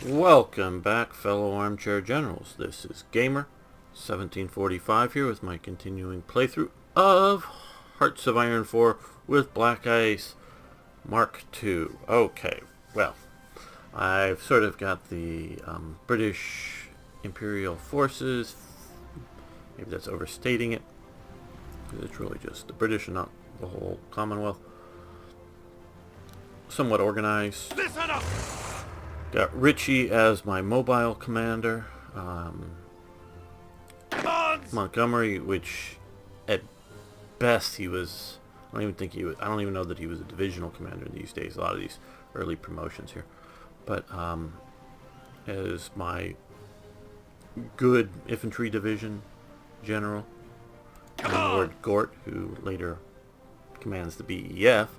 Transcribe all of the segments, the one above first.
Welcome back, fellow armchair generals. This is Gamer1745 here with my continuing playthrough of Hearts of Iron 4 with BlackICE Mark II. Okay, well, I've sort of got the British Imperial Forces. Maybe that's overstating it, because it's really just the British and not the whole Commonwealth. Somewhat organized. Listen up! Got Ritchie as my mobile commander. Montgomery, which at best he was, I don't even know that he was a divisional commander these days, a lot of these early promotions here. But as my good infantry division general. And Lord Gort, who later commands the BEF,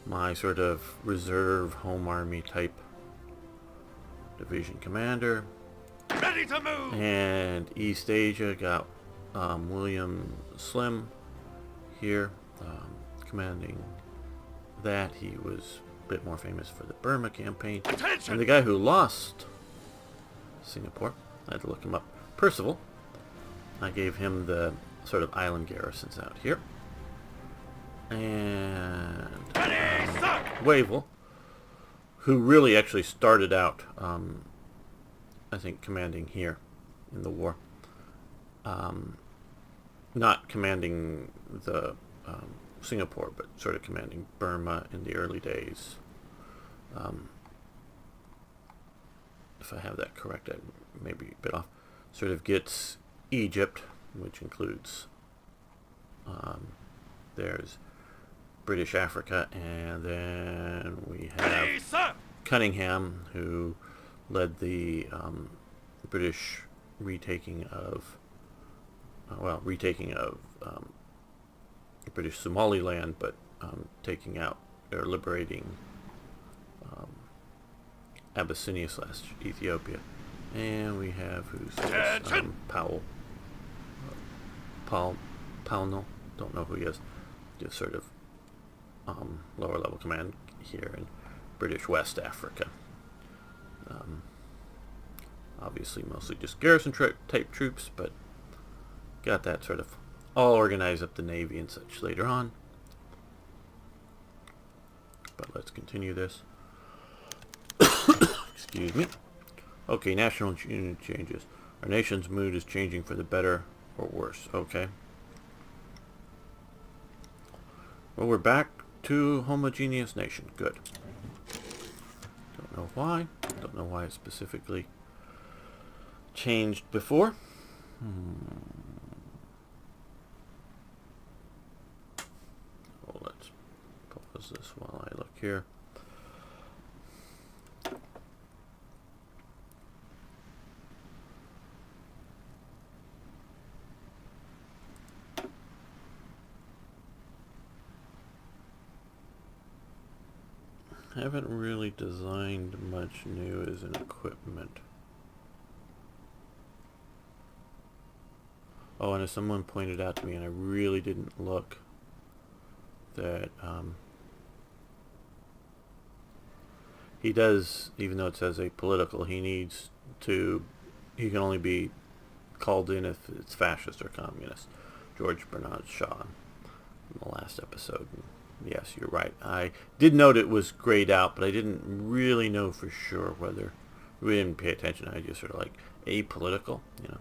my sort of reserve home army type division commander. Ready to move! And East Asia got William Slim here, commanding that. He was a bit more famous for the Burma campaign. Attention! And the guy who lost Singapore, I had to look him up, Percival, I gave him the sort of island garrisons out here. And Wavell, who really actually started out, I think, commanding here in the war. Not commanding the Singapore, but sort of commanding Burma in the early days. If I have that correct, I may be a bit off. Sort of gets Egypt, which includes, there's British Africa, and then we have Cunningham, who led the British retaking of British Somaliland, but taking out or liberating Abyssinia / Ethiopia. And we have Powell, don't know who he is, just sort of lower level command here in British West Africa. Obviously mostly just garrison type troops, but got that sort of all organized up the Navy and such later on. But let's continue this. Excuse me. Okay, national unit changes. Our nation's mood is changing for the better or worse. Okay. Well, we're back to homogeneous nation. Good. Don't know why. Don't know why it specifically changed before. Oh, let's pause this while I look here. Haven't really designed much new as an equipment. Oh, and as someone pointed out to me, and I really didn't look, that he does, even though it says apolitical, he can only be called in if it's fascist or communist. George Bernard Shaw in the last episode. Yes, you're right. I did note it was grayed out, but I didn't really know for sure whether we didn't pay attention. I just sort of like apolitical, you know.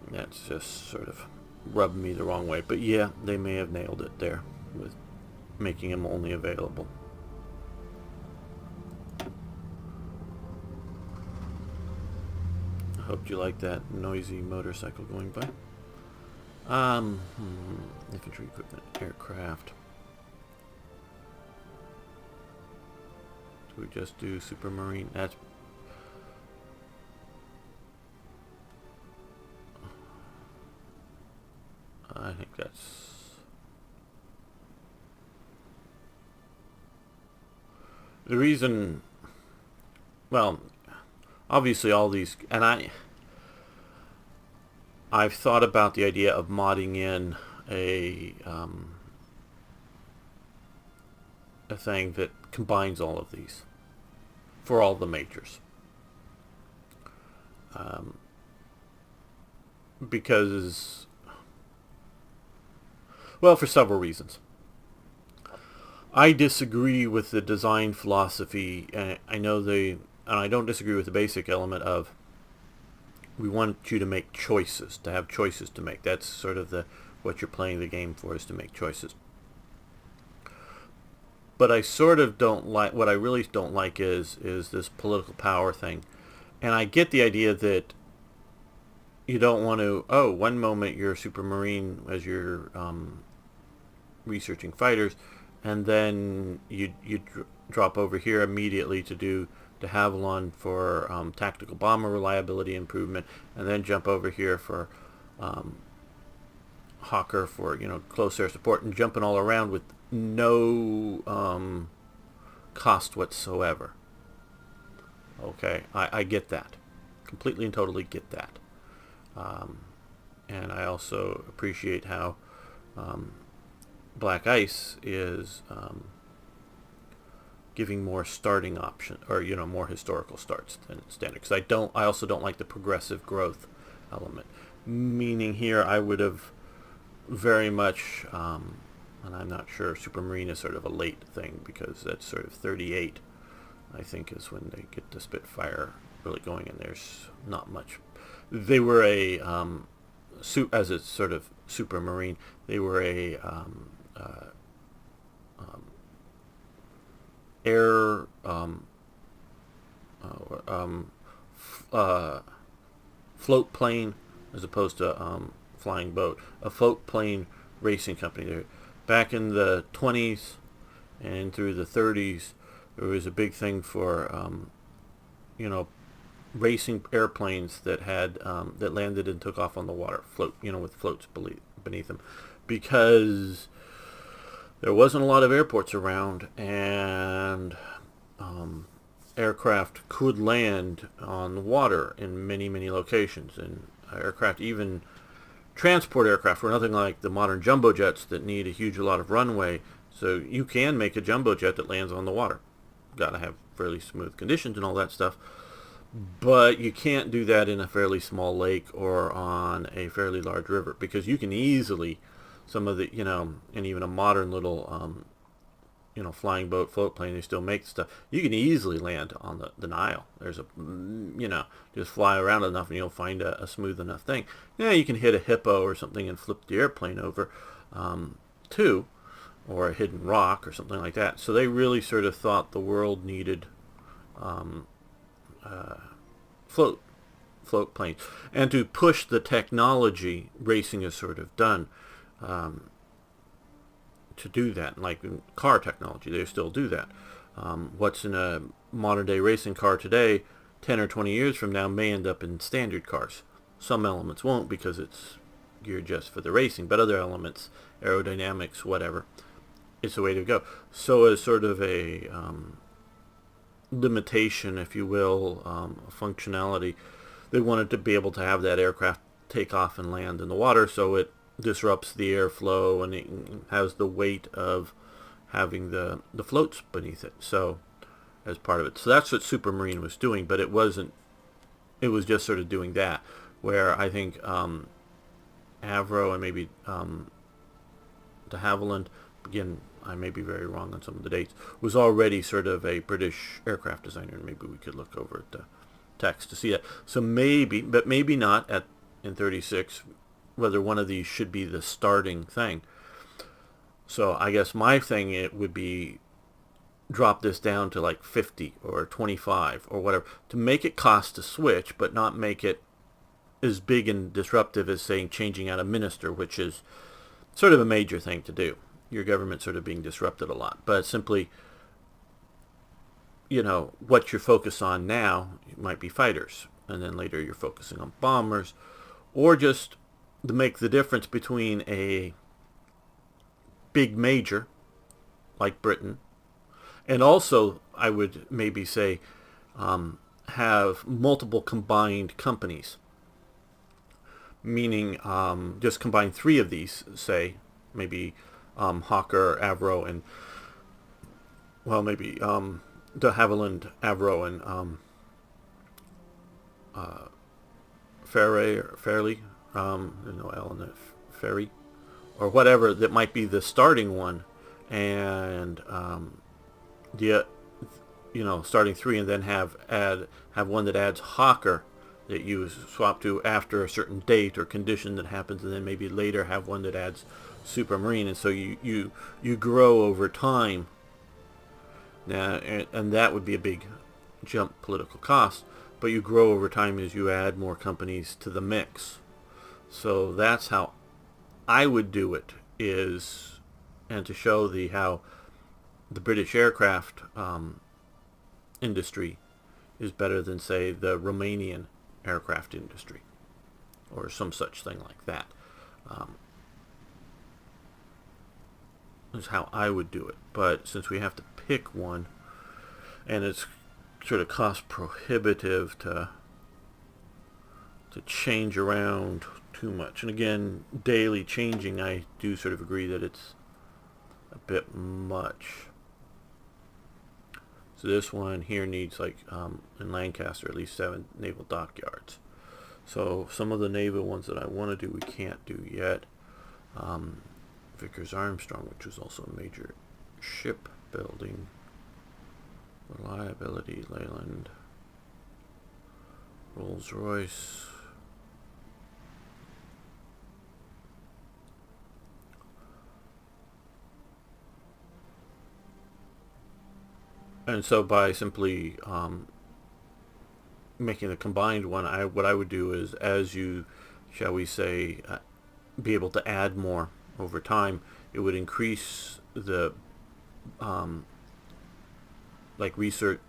That's just sort of rubbed me the wrong way. But yeah, they may have nailed it there with making him only available. I hope you like that noisy motorcycle going by. Infantry equipment, aircraft. Do we just do Supermarine? That's I think that's the reason. Well, obviously all these, and I've thought about the idea of modding in a thing that combines all of these. for all the majors. Because, well, for several reasons. I disagree with the design philosophy, and I don't disagree with the basic element of we want you to make choices, to have choices to make. That's sort of what you're playing the game for, is to make choices. But I sort of don't like, what I really don't like is this political power thing. And I get the idea that you don't want to, one moment you're a supermarine as you're researching fighters, and then you drop over here immediately to do de Havilland for tactical bomber reliability improvement, and then jump over here for Hawker for close air support, and jumping all around with no cost whatsoever. Okay, I get that, completely and totally get that. And I also appreciate how BlackICE is giving more starting option, or more historical starts than standard. Because I also don't like the progressive growth element. Meaning here, I would have very much, and I'm not sure, Supermarine is sort of a late thing, because that's sort of 38, I think, is when they get the Spitfire really going, and there's not much. They were as a sort of Supermarine, they were a air float plane as opposed to flying boat. A float plane racing company. There, back in the 20s and through the 30s, there was a big thing for racing airplanes that had that landed and took off on the water, with floats beneath them, because there wasn't a lot of airports around, and aircraft could land on the water in many, many locations. And aircraft, even transport aircraft, were nothing like the modern jumbo jets that need a huge lot of runway. So you can make a jumbo jet that lands on the water. Got to have fairly smooth conditions and all that stuff. But you can't do that in a fairly small lake or on a fairly large river, because you can easily, some of the, and even a modern little, flying boat, float plane, they still make stuff. You can easily land on the Nile. There's just fly around enough and you'll find a smooth enough thing. Yeah, you can hit a hippo or something and flip the airplane over, too, or a hidden rock or something like that. So they really sort of thought the world needed, float planes, and to push the technology racing is sort of done, to do that. Like in car technology, they still do that. What's in a modern day racing car today, 10 or 20 years from now, may end up in standard cars. Some elements won't, because it's geared just for the racing, but other elements, aerodynamics, whatever, it's the way to go. So as sort of a limitation, if you will, functionality, they wanted to be able to have that aircraft take off and land in the water, so it disrupts the airflow and it has the weight of having the floats beneath it, so as part of it. So that's what Supermarine was doing, but it wasn't, it was just sort of doing that, where I think Avro and maybe de Havilland, again, I may be very wrong on some of the dates, was already sort of a British aircraft designer, and maybe we could look over at the text to see that. So maybe, but maybe not in 36, whether one of these should be the starting thing. So I guess my thing, it would be drop this down to like 50 or 25 or whatever, to make it cost to switch, but not make it as big and disruptive as, saying, changing out a minister, which is sort of a major thing to do. Your government sort of being disrupted a lot. But simply, what you're focused on now, it might be fighters, and then later you're focusing on bombers, or just to make the difference between a big major like Britain, and also I would maybe say have multiple combined companies, meaning just combine 3 of these, say maybe Hawker, Avro, and maybe de Havilland, Avro, and Fairley, there's no L in it, Ferry, or whatever that might be the starting one, and the starting 3, and then have one that adds Hawker that you swap to after a certain date or condition that happens, and then maybe later have one that adds Supermarine, and so you grow over time. Now, and that would be a big jump political cost, but you grow over time as you add more companies to the mix. So that's how I would do it, and to show how the British aircraft industry is better than, say, the Romanian aircraft industry, or some such thing like that. Is how I would do it. But since we have to pick one, and it's sort of cost prohibitive to change around too much, and again, daily changing, I do sort of agree that it's a bit much. So this one here needs, like in Lancaster, at least 7 naval dockyards. So some of the naval ones that I want to do, we can't do yet. Vickers Armstrong, which was also a major shipbuilding. Reliability, Leyland. Rolls-Royce. And so by simply making the combined one, what I would do is, as you, shall we say, be able to add more over time, it would increase the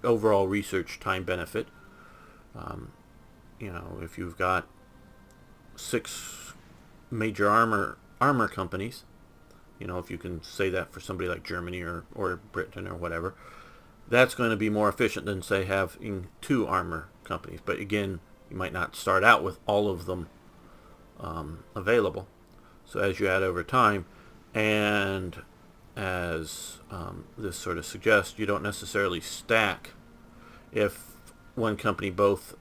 overall research time benefit. If you've got 6 major armor companies, if you can say that for somebody like Germany or Britain or whatever, that's going to be more efficient than, say, having 2 armor companies. But again, you might not start out with all of them available. So as you add over time, and as this sort of suggests, you don't necessarily stack. If one company both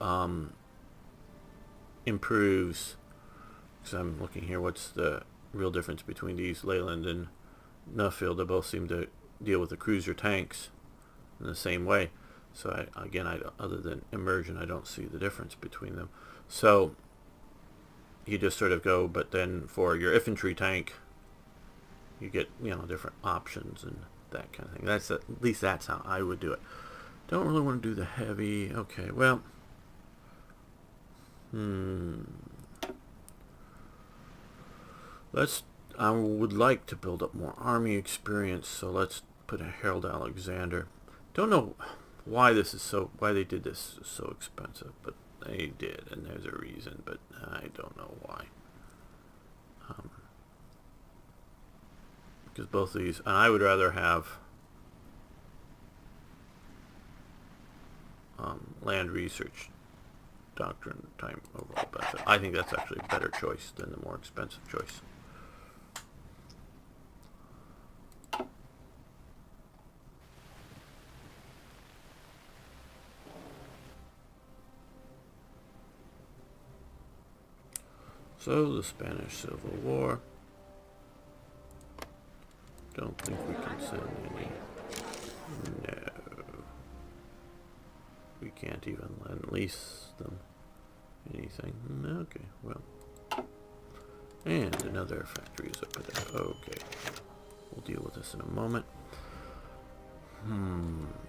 improves, because I'm looking here, what's the real difference between these, Leyland and Nuffield? They both seem to deal with the cruiser tanks in the same way. So other than immersion, I don't see the difference between them. So you just sort of go, but then for your infantry tank, you get different options and that kind of thing. At least that's how I would do it. Don't really want to do the heavy. Okay, well, I would like to build up more army experience, so let's put a Harold Alexander. Don't know why they did this so expensive, but they did, and there's a reason, but I don't know why. Because both of these, and I would rather have land research doctrine time overall benefit. I think that's actually a better choice than the more expensive choice. So, the Spanish Civil War. Don't think we can send any. No. We can't even lease them anything. Okay, well. And another factory is up there. Okay. We'll deal with this in a moment.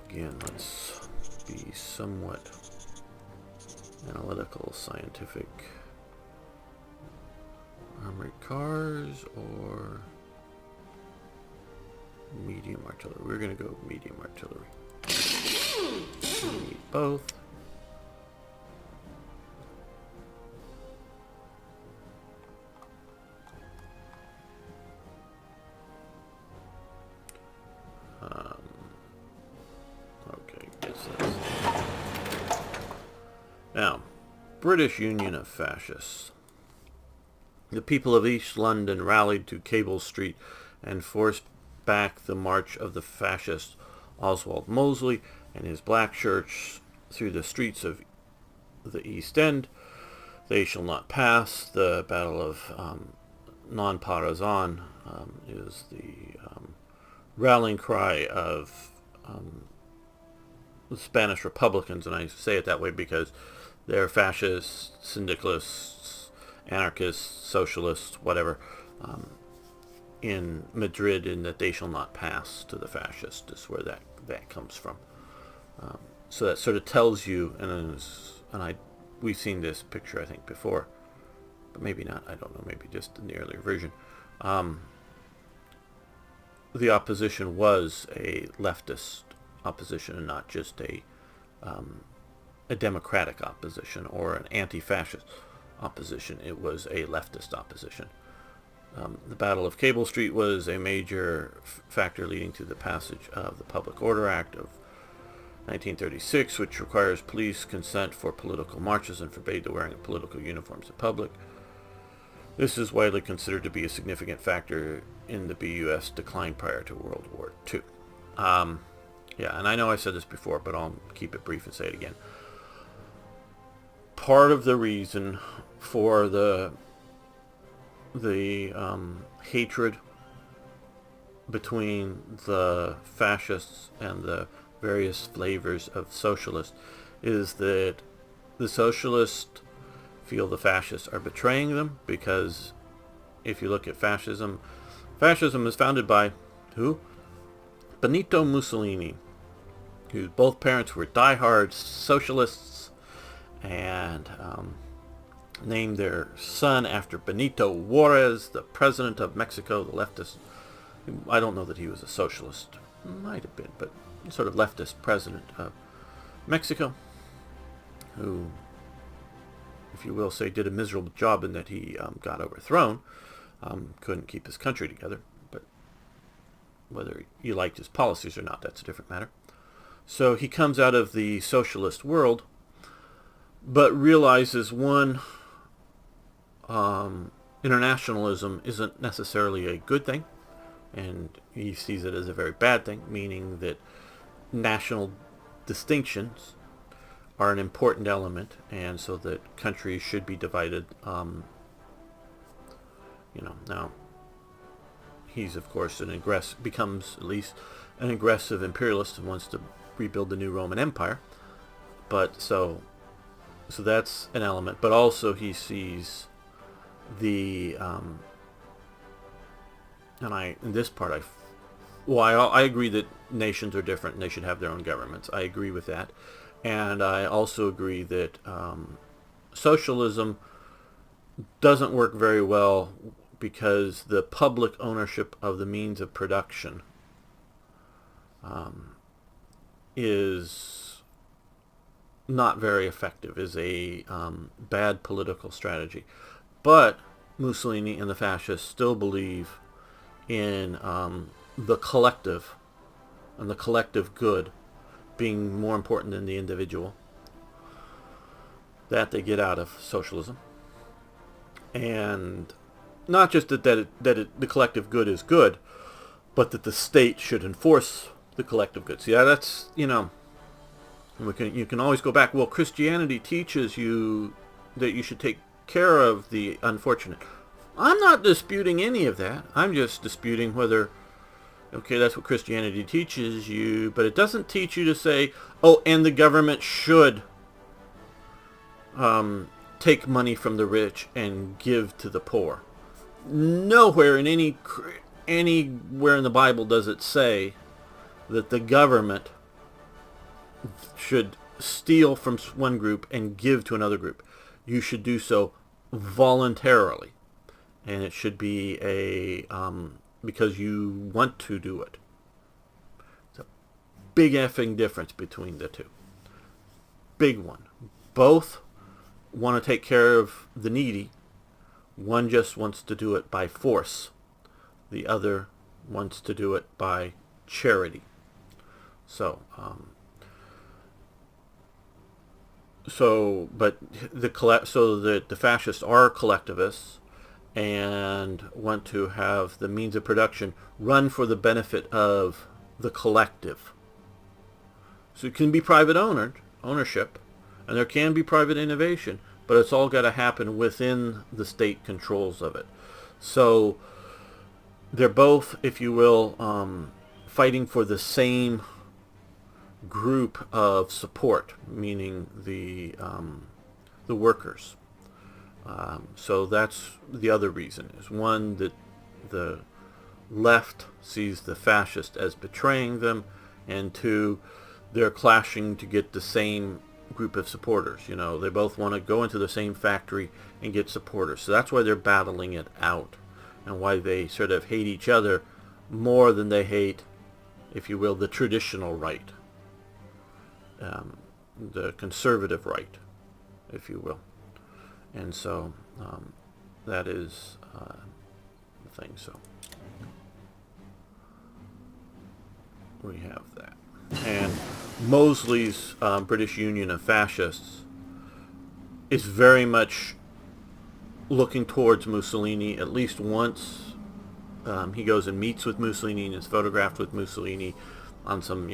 Again, let's be somewhat analytical, scientific. Armored cars or medium artillery? We're going to go medium artillery. We need both. Okay, guess that's... Now, British Union of Fascists. The people of East London rallied to Cable Street and forced back the march of the fascist Oswald Mosley and his black shirts through the streets of the East End. They shall not pass. The Battle of Non-Parazan is the rallying cry of the Spanish Republicans, and I say it that way because they're fascists, syndicalists, anarchists, socialists, whatever, in Madrid, in that they shall not pass to the fascists is where that comes from. So that sort of tells you, we've seen this picture I think before, but maybe not. I don't know. Maybe just in the earlier version. The opposition was a leftist opposition and not just a democratic opposition or an anti-fascist opposition. It was a leftist opposition. The Battle of Cable Street was a major factor leading to the passage of the Public Order Act of 1936, which requires police consent for political marches and forbade the wearing of political uniforms in public. This is widely considered to be a significant factor in the BUS decline prior to World War II. Yeah, and I know I said this before, but I'll keep it brief and say it again. Part of the reason for the hatred between the fascists and the various flavors of socialists is that the socialists feel the fascists are betraying them, because if you look at fascism is founded by who? Benito Mussolini, whose both parents were diehard socialists, and named their son after Benito Juarez, the president of Mexico, the leftist. I don't know that he was a socialist. Might have been, but sort of leftist president of Mexico, who, if you will say, did a miserable job in that he got overthrown, couldn't keep his country together. But whether you liked his policies or not, that's a different matter. So he comes out of the socialist world, but realizes, one, internationalism isn't necessarily a good thing, and he sees it as a very bad thing, meaning that national distinctions are an important element, and so that countries should be divided. Now he's of course becomes at least an aggressive imperialist and wants to rebuild the new Roman Empire. But so that's an element. But also he sees the in this part I agree that nations are different and they should have their own governments. I agree with that. And I also agree that socialism doesn't work very well because the public ownership of the means of production is not very effective, is a bad political strategy. But Mussolini and the fascists still believe in the collective and the collective good being more important than the individual. That they get out of socialism. And not just that the collective good is good, but that the state should enforce the collective good. See, that's, you can always go back, well, Christianity teaches you that you should take care of the unfortunate. I'm not disputing any of that. I'm just disputing whether, okay, that's what Christianity teaches you, but it doesn't teach you to say, oh, and the government should take money from the rich and give to the poor. Nowhere in anywhere in the Bible does it say that the government should steal from one group and give to another group. You should do so voluntarily, and it should be because you want to do it. It's a big effing difference between the two. Big one. Both want to take care of the needy. One just wants to do it by force. The other wants to do it by charity. But the fascists are collectivists and want to have the means of production run for the benefit of the collective. So it can be private ownership, and there can be private innovation, but it's all got to happen within the state controls of it. So they're both, if you will, fighting for the same group of support, meaning the workers. So that's the other reason, is one, that the left sees the fascist as betraying them, and two, they're clashing to get the same group of supporters. You know, they both want to go into the same factory and get supporters. So that's why they're battling it out, and why they sort of hate each other more than they hate, if you will, the traditional right, the conservative right, if you will. And so that is the thing. So we have that. And Mosley's British Union of Fascists is very much looking towards Mussolini. At least once he goes and meets with Mussolini and is photographed with Mussolini on some,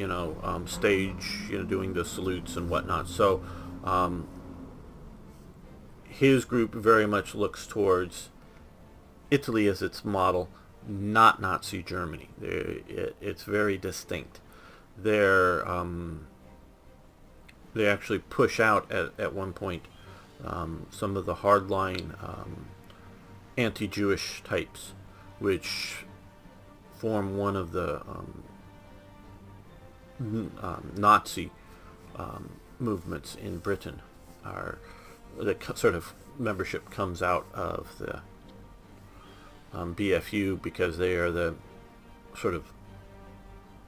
stage, doing the salutes and whatnot. So his group very much looks towards Italy as its model, not Nazi Germany. It's very distinct. They actually push out at one point some of the hardline anti-Jewish types, which form one of the Nazi movements in Britain. The sort of membership comes out of the BFU, because they are the sort of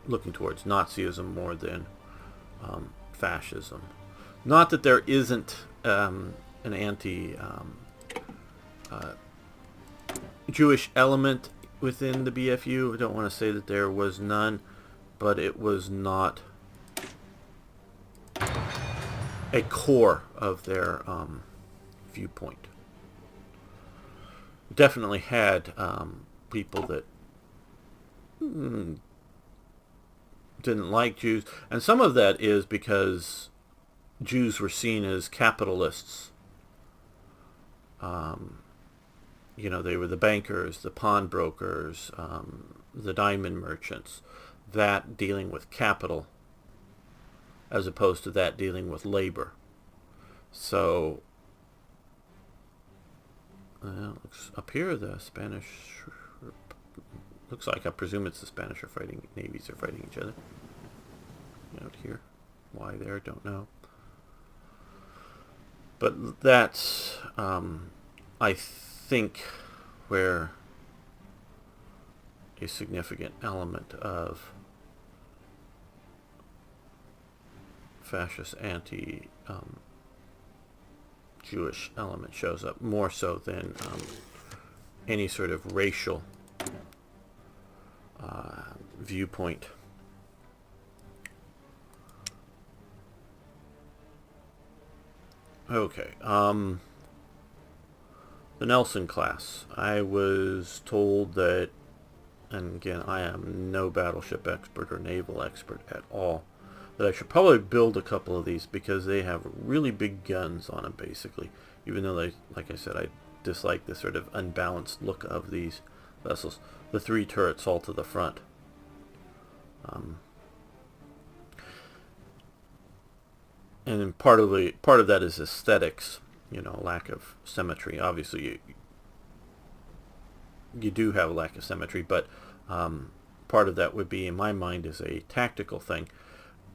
looking towards Nazism more than fascism. Not that there isn't an anti-Jewish element within the BFU. I don't want to say that there was none, but it was not a core of their viewpoint. Definitely had people that didn't like Jews, and some of that is because Jews were seen as capitalists. They were the bankers, the pawnbrokers, the diamond merchants, that dealing with capital, as opposed to that dealing with labor. So up here, the Spanish, looks like, I presume it's the Spanish navies are fighting each other. Out here, why there, don't know. But that's, I think, where a significant element of fascist anti-Jewish element shows up, more so than any sort of racial viewpoint. Okay, the Nelson class. I was told that, and again, I am no battleship expert or naval expert at all, that I should probably build a couple of these, because they have really big guns on them, basically. Even though they, like I said, I dislike the sort of unbalanced look of these vessels. The 3 turrets all to the front. And part of that is aesthetics, lack of symmetry. Obviously, you do have a lack of symmetry, but part of that would be, in my mind, is a tactical thing.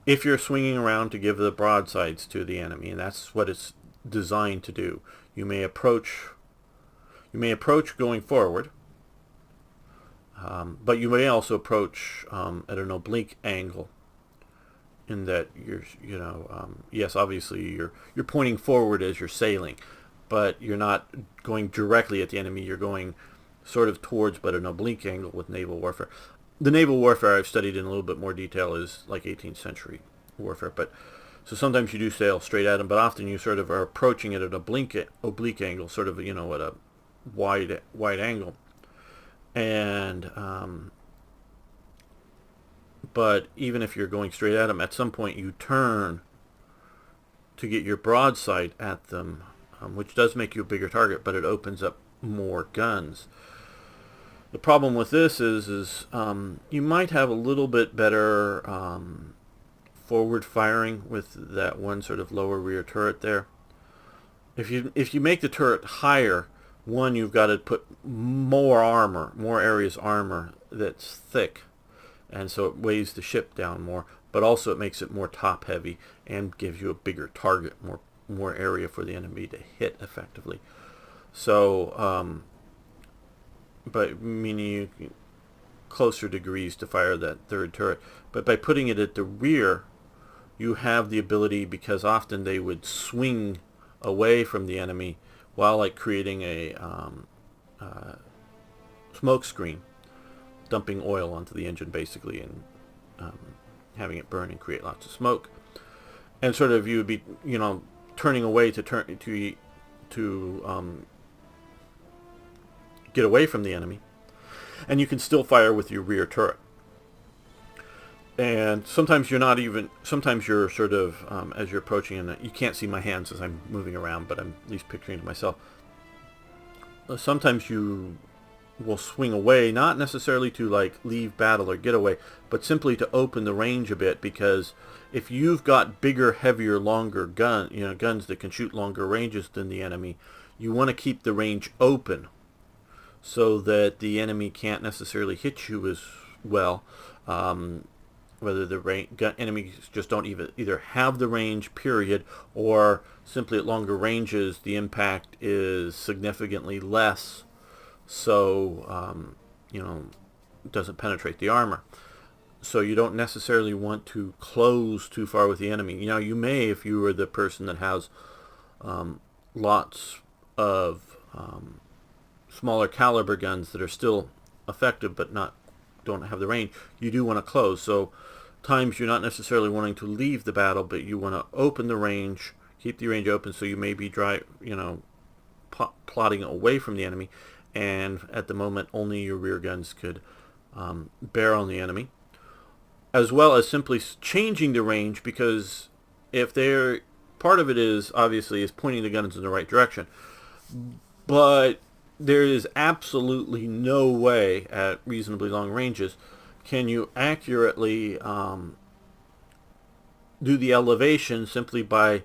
If you're swinging around to give the broadsides to the enemy, and that's what it's designed to do, you may approach going forward, but you may also approach at an oblique angle, in that yes, obviously you're pointing forward as you're sailing, but you're not going directly at the enemy. You're going sort of towards, but an oblique angle with naval warfare. The naval warfare I've studied in a little bit more detail is like 18th century warfare, but so sometimes you do sail straight at them, but often you sort of are approaching it at an oblique angle, sort of, at a wide angle. And but even if you're going straight at them, at some point you turn to get your broadside at them, which does make you a bigger target, but it opens up more guns. The problem with this is you might have a little bit better forward firing with that one sort of lower rear turret there. If you make the turret higher, one, you've got to put more armor, more areas armor that's thick, and so it weighs the ship down more, but also it makes it more top heavy and gives you a bigger target, more area for the enemy to hit effectively. So but meaning you closer degrees to fire that third turret. But by putting it at the rear, you have the ability, because often they would swing away from the enemy while like creating a smoke screen, dumping oil onto the engine basically, and having it burn and create lots of smoke. And sort of you would be, turning away to get away from the enemy, and you can still fire with your rear turret. And sometimes you're sort of, as you're approaching, and you can't see my hands as I'm moving around, but I'm at least picturing to myself. Sometimes you will swing away, not necessarily to like leave battle or get away, but simply to open the range a bit, because if you've got bigger, heavier, longer guns that can shoot longer ranges than the enemy, you want to keep the range open so that the enemy can't necessarily hit you as well. Whether the enemies just don't either have the range, period, or simply at longer ranges the impact is significantly less, so it doesn't penetrate the armor. So you don't necessarily want to close too far with the enemy. You may, if you are the person that has lots of smaller caliber guns that are still effective but don't have the range, you do want to close. So times you're not necessarily wanting to leave the battle, but you want to open the range, keep the range open, so you may be plotting away from the enemy, and at the moment only your rear guns could bear on the enemy, as well as simply changing the range, because if they're part of it is obviously is pointing the guns in the right direction, but there is absolutely no way at reasonably long ranges can you accurately do the elevation simply by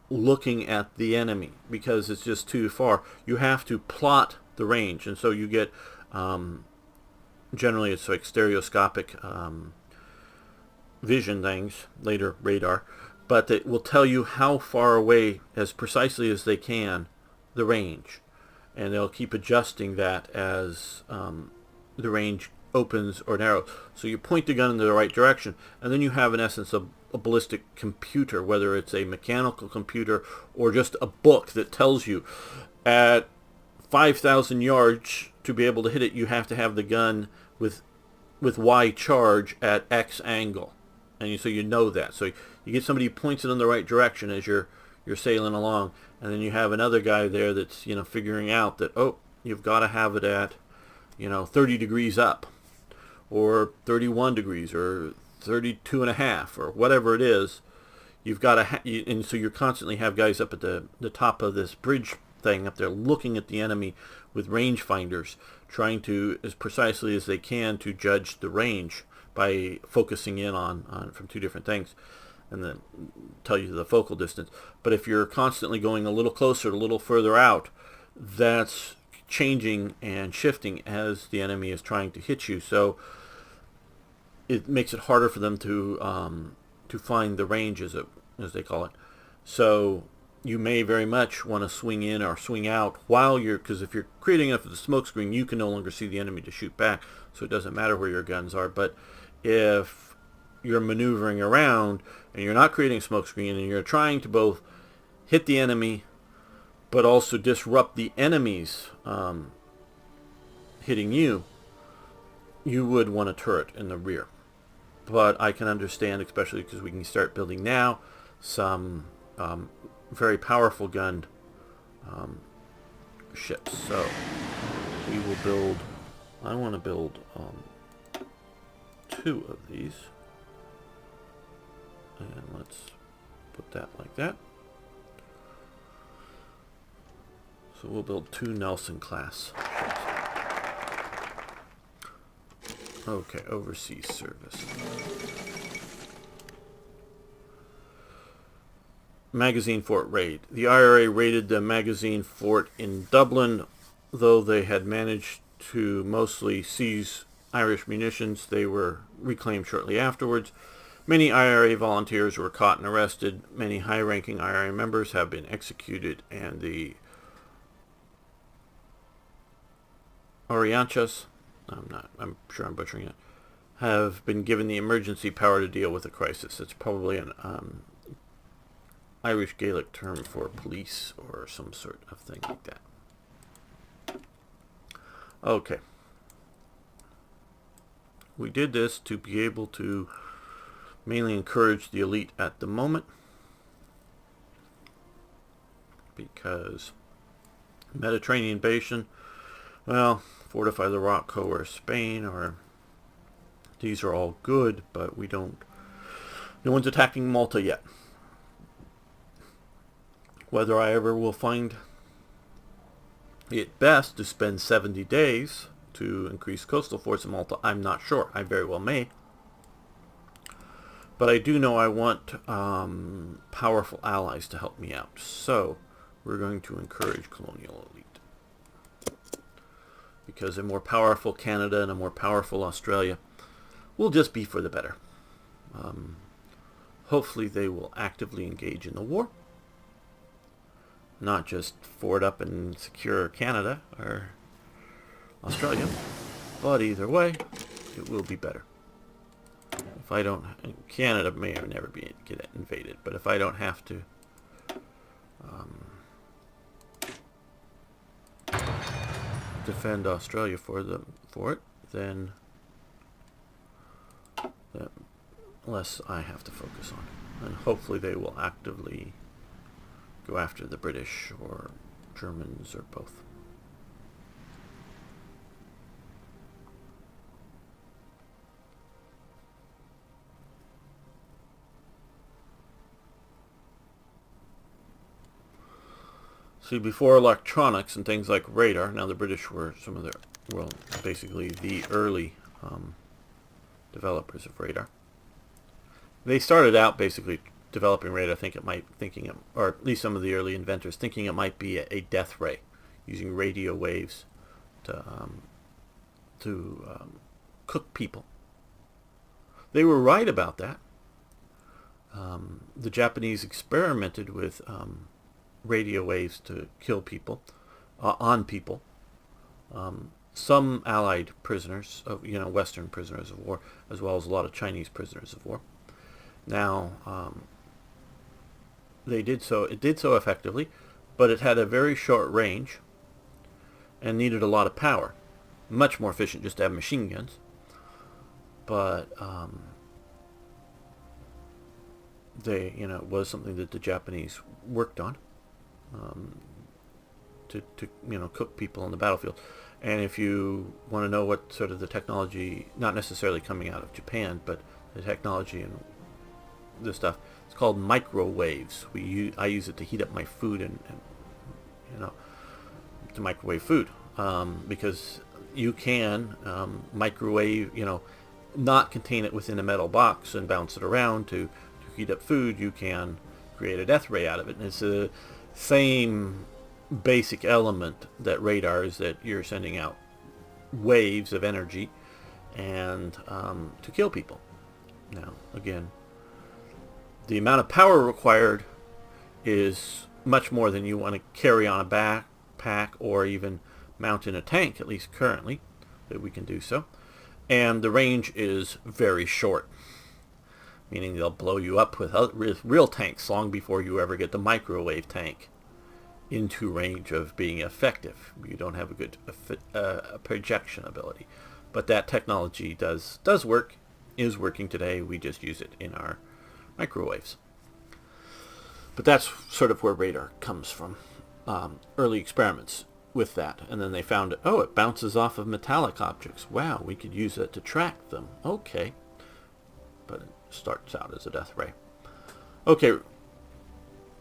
looking at the enemy, because it's just too far. You have to plot the range, and so you get generally it's like stereoscopic vision things, later radar, but that will tell you how far away, as precisely as they can, the range, and they'll keep adjusting that as the range opens or narrows. So you point the gun in the right direction, and then you have in essence a ballistic computer, whether it's a mechanical computer or just a book that tells you at 5,000 yards to be able to hit it, you have to have the gun with Y charge at X angle, and so you know that. So you get somebody who points it in the right direction as you're sailing along, and then you have another guy there that's figuring out that, oh, you've got to have it at 30 degrees up, or 31 degrees, or 32 and a half, or whatever it is. You've got to and so you constantly have guys up at the top of this bridge thing up there looking at the enemy with rangefinders, trying to, as precisely as they can, to judge the range by focusing in on from two different things, and then tell you the focal distance. But if you're constantly going a little closer, a little further out, that's changing and shifting as the enemy is trying to hit you. So it makes it harder for them to find the range, as they call it. So you may very much want to swing in or swing out because if you're creating enough of the smoke screen, you can no longer see the enemy to shoot back, so it doesn't matter where your guns are. But if you're maneuvering around and you're not creating a smoke screen, and you're trying to both hit the enemy but also disrupt the enemies hitting you, you would want a turret in the rear. But I can understand, especially because we can start building now some very powerful gunned ships. So we will build, I want to build 2 of these. And let's put that like that. So we'll build 2 Nelson class ships. Okay, overseas service. Magazine Fort raid. The IRA raided the Magazine Fort in Dublin. Though they had managed to mostly seize Irish munitions, they were reclaimed shortly afterwards. Many IRA volunteers were caught and arrested. Many high-ranking IRA members have been executed, and the Orianchas, I'm sure I'm butchering it, have been given the emergency power to deal with the crisis. It's probably an Irish Gaelic term for police or some sort of thing like that. Okay. We did this to be able to mainly encourage the elite at the moment, because Mediterranean basin, well, fortify the Morocco or Spain, or these are all good, but we don't, no one's attacking Malta yet. Whether I ever will find it best to spend 70 days to increase coastal force in Malta, I'm not sure. I very well may. But I do know I want powerful allies to help me out. So we're going to encourage colonial elite. Because a more powerful Canada and a more powerful Australia will just be for the better. Hopefully they will actively engage in the war. Not just fort up and secure Canada or Australia. But either way, it will be better. If I don't, Canada may or never get invaded, but if I don't have to defend Australia for it, then that less I have to focus on, and hopefully they will actively go after the British or Germans or both. See, before electronics and things like radar, now the British were some of the, well, basically the early developers of radar. They started out basically developing radar, or at least some of the early inventors, thinking it might be a death ray, using radio waves to cook people. They were right about that. The Japanese experimented with radio waves to kill people, on people. Some Allied prisoners, Western prisoners of war, as well as a lot of Chinese prisoners of war. Now, it did so effectively, but it had a very short range and needed a lot of power. Much more efficient just to have machine guns. But it was something that the Japanese worked on to cook people on the battlefield. And if you want to know what sort of the technology, not necessarily coming out of Japan, but the technology and this stuff, it's called microwaves. I use it to heat up my food and to microwave food, because you can microwave, not contain it within a metal box and bounce it around to heat up food. You can create a death ray out of it, and it's the same basic element that radar is, that you're sending out waves of energy and to kill people. Now, again, the amount of power required is much more than you want to carry on a backpack or even mount in a tank, at least currently, that we can do so. And the range is very short, meaning they'll blow you up with real tanks long before you ever get the microwave tank into range of being effective. You don't have a good projection ability. But that technology does work, is working today. We just use it in our microwaves. But that's sort of where radar comes from. Early experiments with that. And then they found, it bounces off of metallic objects. Wow, we could use it to track them. Okay. But it starts out as a death ray. Okay,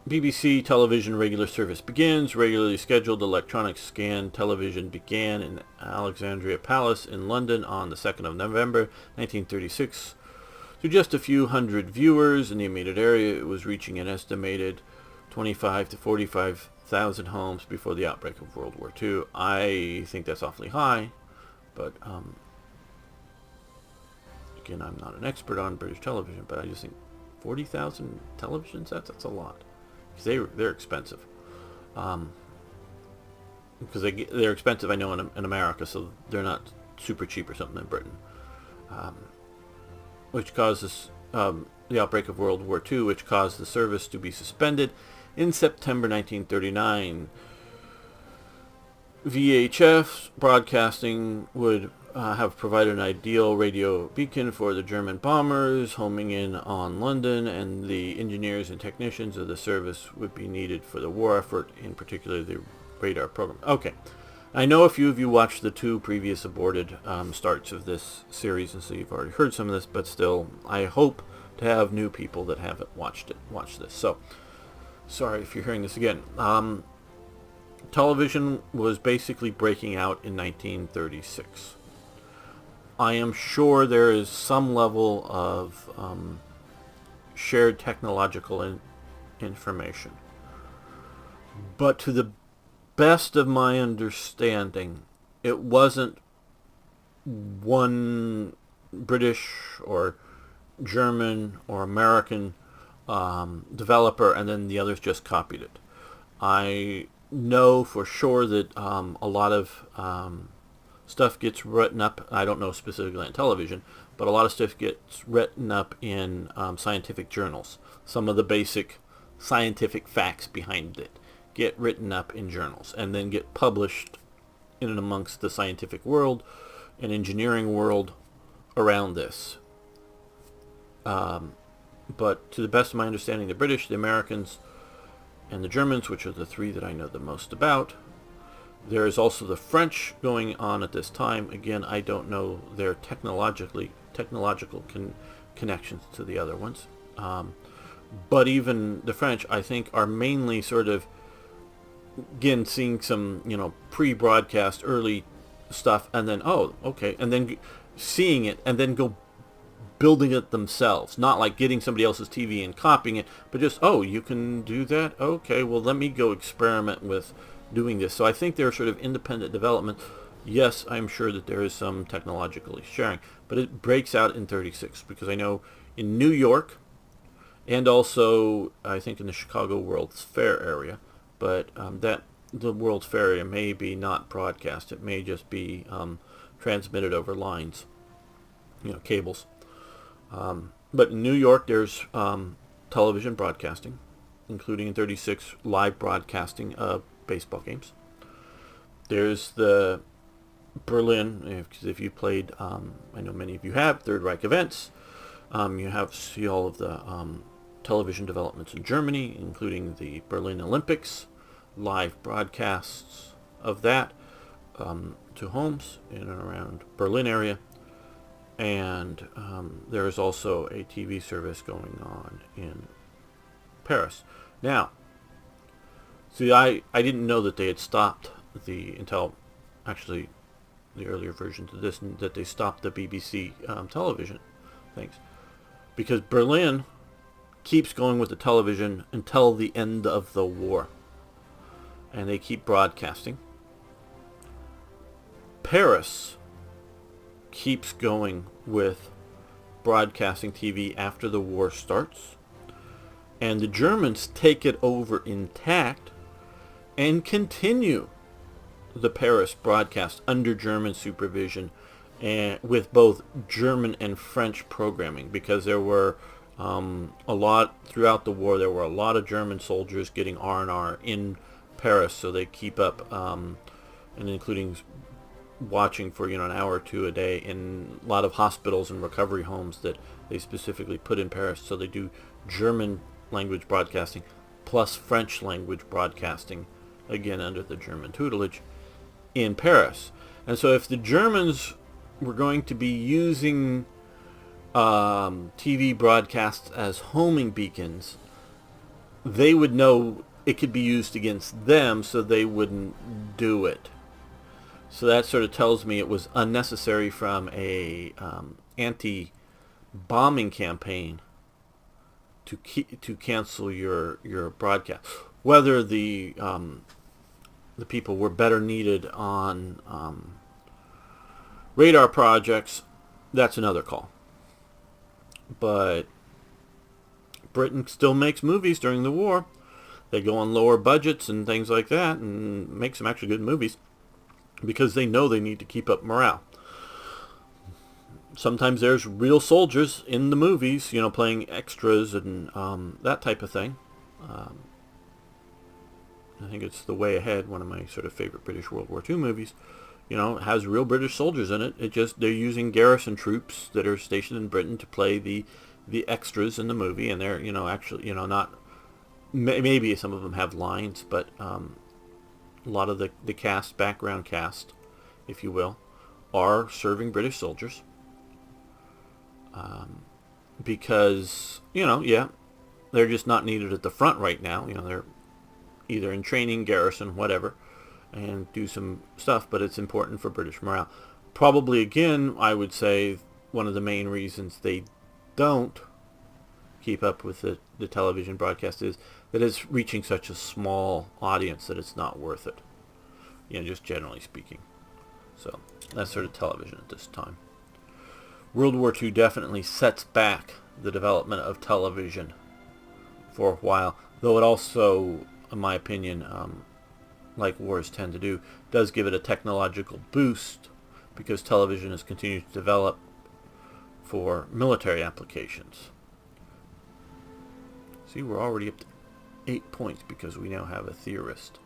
BBC television regular service begins. Regularly scheduled electronic scan television began in Alexandria Palace in London on the 2nd of November 1936. To just a few hundred viewers in the immediate area, it was reaching an estimated 25 to 45,000 homes before the outbreak of World War II. I think that's awfully high, but again, I'm not an expert on British television, but I just think 40,000 television sets, that's a lot. Because they're expensive. Because they're expensive, I know, in America, so they're not super cheap or something in Britain. Which causes the outbreak of World War II, which caused the service to be suspended in September 1939. VHF broadcasting would have provided an ideal radio beacon for the German bombers homing in on London, and the engineers and technicians of the service would be needed for the war effort, in particular the radar program. Okay. I know a few of you watched the 2 previous aborted starts of this series, and so you've already heard some of this, but still, I hope to have new people that haven't watch this. So, sorry if you're hearing this again. Television was basically breaking out in 1936. I am sure there is some level of shared technological information. But to the best of my understanding, it wasn't one British or German or American developer and then the others just copied it. I know for sure that a lot of stuff gets written up, I don't know specifically on television, but a lot of stuff gets written up in scientific journals. Some of the basic scientific facts behind it get written up in journals and then get published in and amongst the scientific world and engineering world around this. But to the best of my understanding, the British, the Americans, and the Germans, which are the 3 that I know the most about. There is also the French going on at this time. Again, I don't know their technological connections to the other ones. But even the French, I think, are mainly sort of, again, seeing some, pre-broadcast early stuff, and then, oh, okay, and then seeing it, and then go building it themselves. Not like getting somebody else's TV and copying it, but just, oh, you can do that? Okay, well, let me go experiment with doing this. So I think they're sort of independent development. Yes, I'm sure that there is some technological sharing, but it breaks out in 36, because I know in New York, and also I think in the Chicago World's Fair area, but that the World's Fair area may be not broadcast. It may just be transmitted over lines, cables. But in New York, there's television broadcasting, including in 36 live broadcasting of baseball games. There's the Berlin, if you played, I know many of you have, Third Reich events. You have see all of the television developments in Germany, including the Berlin Olympics, live broadcasts of that to homes in and around Berlin area. And there is also a TV service going on in Paris. Now, see, I didn't know that they had stopped until actually the earlier versions of this, that they stopped the BBC television things. Because Berlin keeps going with the television until the end of the war. And they keep broadcasting. Paris keeps going with broadcasting TV after the war starts. And the Germans take it over intact and continue the Paris broadcast under German supervision, and with both German and French programming, because there were a lot throughout the war. There were a lot of German soldiers getting R&R in Paris, so they keep up, and including watching for an hour or two a day in a lot of hospitals and recovery homes that they specifically put in Paris. So they do German language broadcasting plus French language broadcasting, again under the German tutelage, in Paris. And so if the Germans were going to be using TV broadcasts as homing beacons, they would know it could be used against them, so they wouldn't do it. So that sort of tells me it was unnecessary from a anti-bombing campaign to cancel your broadcast. Whether the people were better needed on radar projects, that's another call. But Britain still makes movies during the war. They go on lower budgets and things like that and make some actually good movies because they know they need to keep up morale. Sometimes there's real soldiers in the movies, playing extras and that type of thing. I think it's The Way Ahead, one of my sort of favorite British World War II movies. It has real British soldiers in it. They're using garrison troops that are stationed in Britain to play the extras in the movie, and they're actually not. Maybe some of them have lines, but a lot of the background cast, if you will, are serving British soldiers. Because they're just not needed at the front right now. They're either in training, garrison, whatever, and do some stuff, but it's important for British morale. Probably, again, I would say one of the main reasons they don't keep up with the television broadcast is that it's reaching such a small audience that it's not worth it, just generally speaking. So that's sort of television at this time. World War II definitely sets back the development of television for a while, though it also, in my opinion, like wars tend to do, does give it a technological boost because television has continued to develop for military applications. See, we're already up to 8 points because we now have a theorist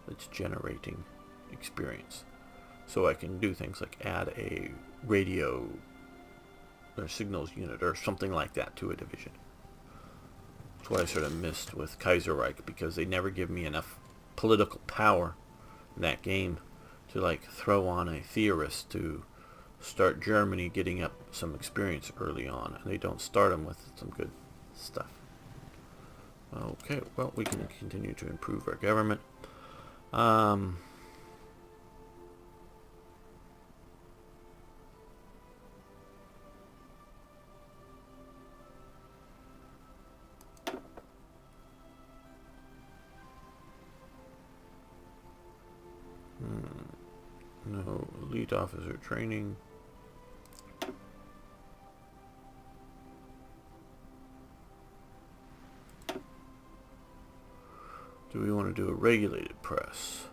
that's generating experience. So I can do things like add a radio or signals unit or something like that to a division. That's what I sort of missed with Kaiserreich, because they never give me enough political power in that game to throw on a theorist to start Germany getting up some experience early on, and they don't start them with some good stuff. Okay, well, we can continue to improve our government. No elite officer training. Do we want to do a regulated press?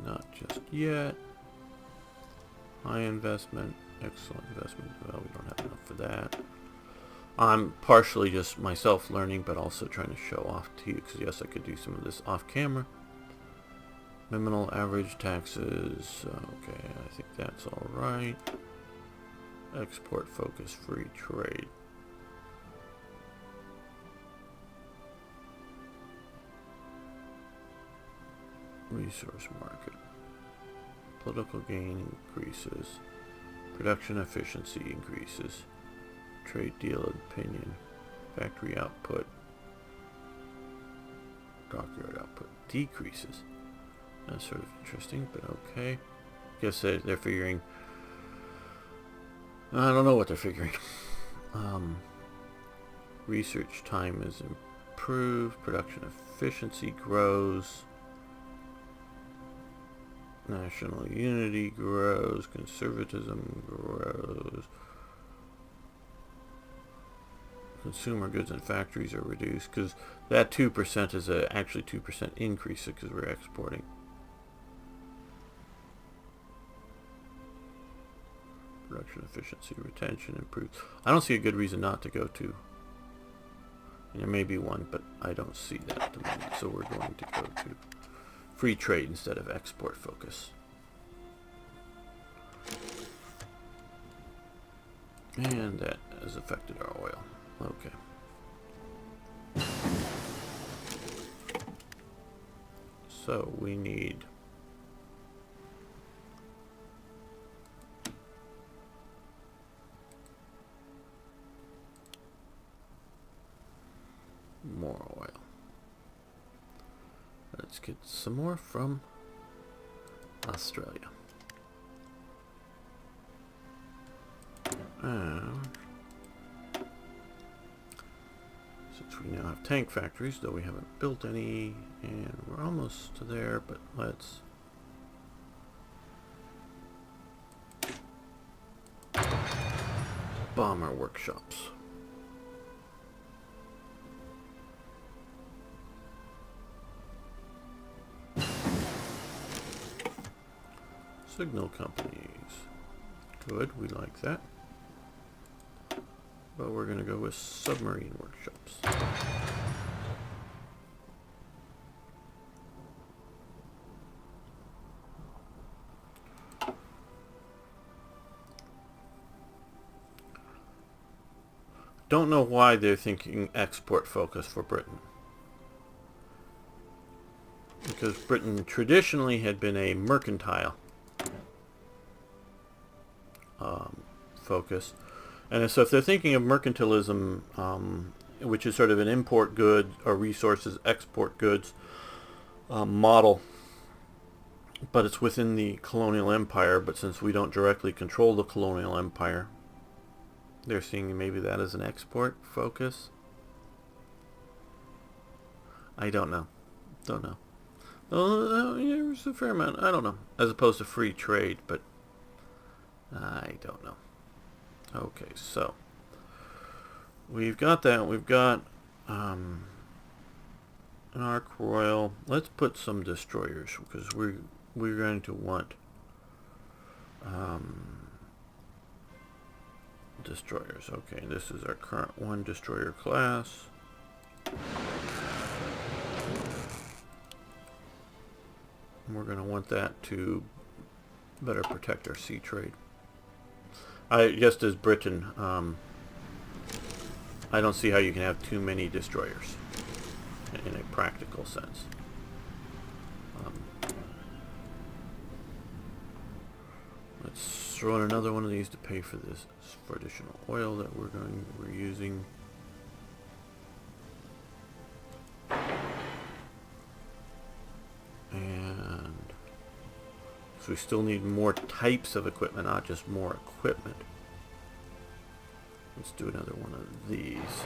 Not just yet. High investment, excellent investment. Well, we don't have enough for that. I'm partially just myself learning, but also trying to show off to you, because yes, I could do some of this off camera. Nominal average taxes. Okay, I think that's all right. Export focus, free trade. Resource market. Political gain increases. Production efficiency increases. Trade deal opinion. Factory output. Dockyard output decreases. That's sort of interesting, but okay. Guess they're figuring. I don't know what they're figuring. Research time is improved. Production efficiency grows. National unity grows. Conservatism grows. Consumer goods and factories are reduced, because that 2% is actually 2% increase because we're exporting. Production efficiency, retention improved. I don't see a good reason not to go to. And there may be one, but I don't see that at the moment. So we're going to go to free trade instead of export focus. And that has affected our oil. Okay. So we need let's get some more from Australia. Since we now have tank factories, though we haven't built any, and we're almost to there, but let's bomber workshops. Signal companies. Good, we like that. But we're going to go with submarine workshops. Don't know why they're thinking export focus for Britain. Because Britain traditionally had been a mercantile focus. And so if they're thinking of mercantilism, which is sort of an import good or resources export goods model, but it's within the colonial empire, but since we don't directly control the colonial empire, they're seeing maybe that as an export focus. I don't know. Don't know. There's a fair amount. I don't know. As opposed to free trade, but I don't know. Okay, so we've got that. We've got an Ark Royal. Let's put some destroyers because we're going to want destroyers. Okay, this is our current one destroyer class. We're going to want that to better protect our sea trade. Just as Britain, I don't see how you can have too many destroyers in a practical sense. Let's throw in another one of these to pay for this, for additional oil that we're using. And so we still need more types of equipment, not just more equipment. Let's do another one of these.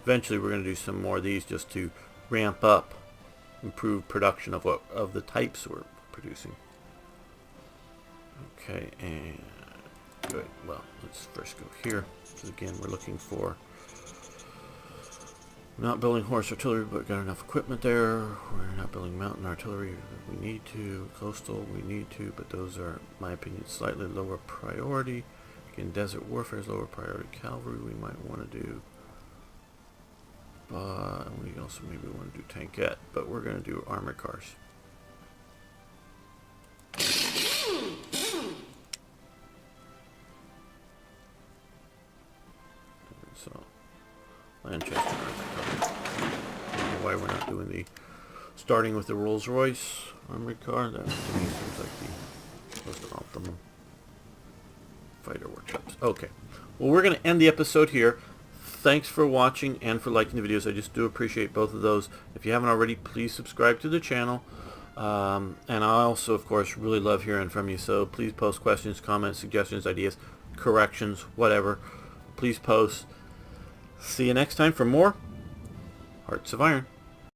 Eventually we're going to do some more of these just to ramp up, improve production of the types we're producing. Okay, and good. Well, let's first go here. So again, we're looking for not building horse artillery, but got enough equipment there. We're not building mountain artillery. We need to. Coastal, we need to, but those are, in my opinion, slightly lower priority. Again, desert warfare is lower priority. Cavalry we might want to do. But we also maybe want to do tankette, but we're going to do armored cars. So, Lanchester. I don't know why we're not doing the starting with the Rolls-Royce armored car. That to me seems like the most optimal. Fighter workshops. Okay. Well, we're going to end the episode here. Thanks for watching and for liking the videos. I just do appreciate both of those. If you haven't already, please subscribe to the channel. And I also, of course, really love hearing from you. So please post questions, comments, suggestions, ideas, corrections, whatever. Please post. See you next time for more Hearts of Iron.